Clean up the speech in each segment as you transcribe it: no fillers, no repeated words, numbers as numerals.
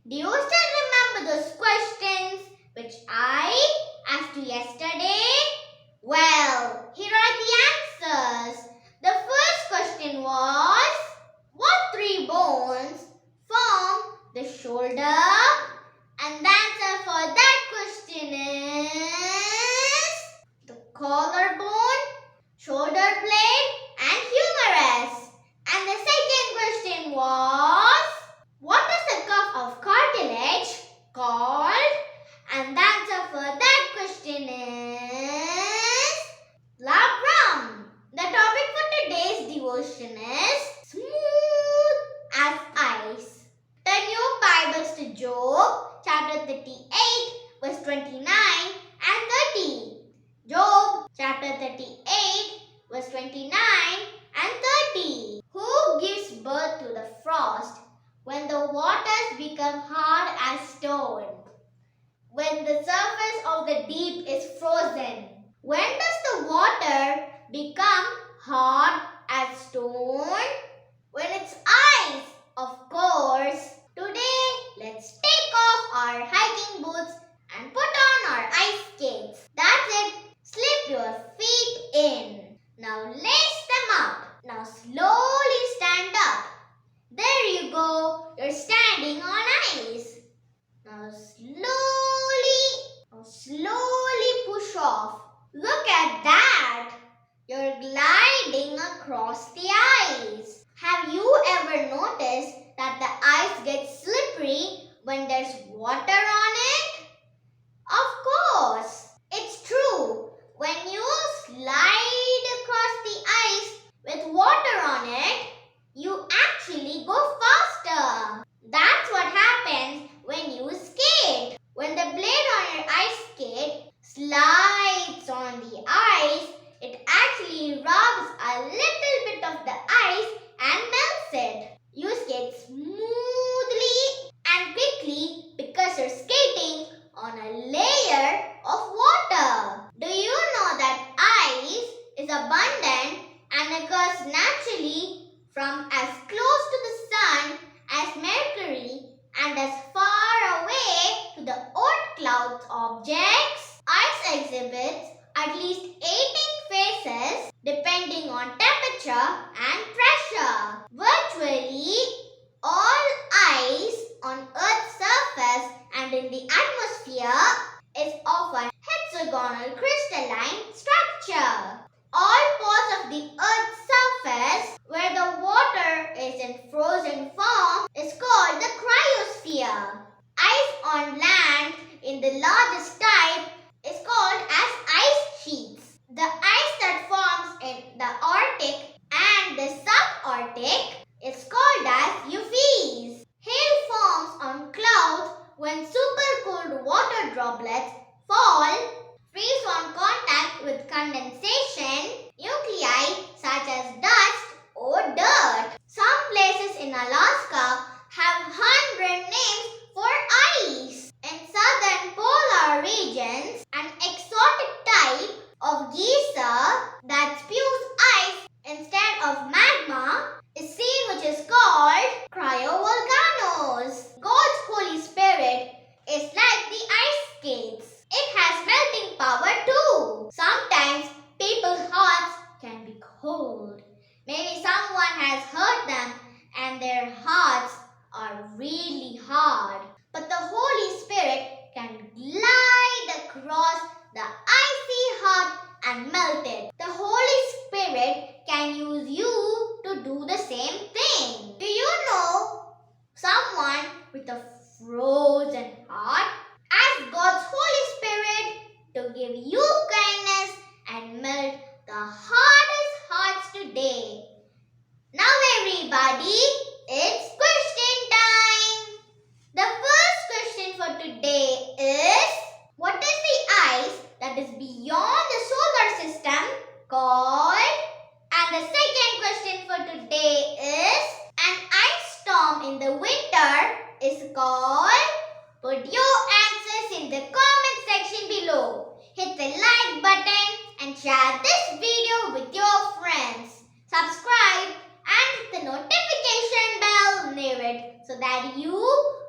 Do you still remember those questions which I asked you yesterday? Well, here are the answers. The first question was, what three bones form the shoulder? And the answer for that question is the collarbone, shoulder blade and humerus. And the second question was, what is the cuff of cartilage called? And the answer for that question is labrum. The topic for today's devotion is smooth as ice. Turn your Bibles to Job chapter 38 verse 29 and 30. Job chapter 38 verse 29 and 30. Who gives birth to the frost when the waters become hard as stone? When the surface of the deep is frozen. When does the water become hard as stone? When it's ice, of course. Today, let's take off our hiking boots and put on our ice skates. That's it. Slip your feet in. Now lace them up. Now slowly stand up. There you go. You're standing on ice. Now slowly push off. Look at that. You're gliding across the ice. Have you ever noticed that the ice gets slippery when there's water on it? Of course, it's true. When you slide across the ice with water on it, you actually go faster. That's what happens when you skate. When the blade on your ice skate slides on the ice, it actually rubs a little bit of the ice and melts it. You skate smoothly and quickly because you're skating on a layer of water. Do you know that ice is abundant and occurs naturally from as close to the sun as Mercury and as far away to the Oort clouds objects? Ice exhibits at least 18 phases depending on temperature and pressure. Virtually all ice on Earth's surface and in the atmosphere is of a hexagonal crystalline structure. All parts of the Earth's surface where the water is in frozen form is called the cryosphere. Ice on land in the largest type is called as ice sheets. The ice that forms in the Arctic and the subarctic is called as UVs. Hail forms on clouds when supercooled water droplets fall, freeze on contact with condensation, nuclei such as dust or dirt. Some places in Alaska have 100 names for ice. In southern polar regions, an exotic type of geyser that spews ice instead of magma is seen, which is called cryovolcanoes. God's Holy Spirit is like the ice skates. It has melting power too. Sometimes people's hearts can be cold. Maybe someone has hurt them and their hearts are really hard. But the Holy Spirit can glide across the icy heart and melt it. The Holy Spirit can use you to do the same thing. Do you know someone with a frozen heart? Ask God's Holy Spirit to give you kindness and melt the hardest hearts today. Now everybody, it's question time. The first question for today is, what is the ice that is beyond the solar system called? And the second question for today is, an ice storm in the winter is called? Put your answers in the comment section below. Hit the like button and share this video with your friends. Subscribe and hit the notification bell near it so that you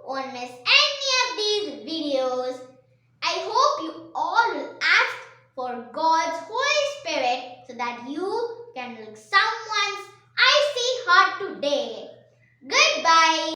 won't miss that you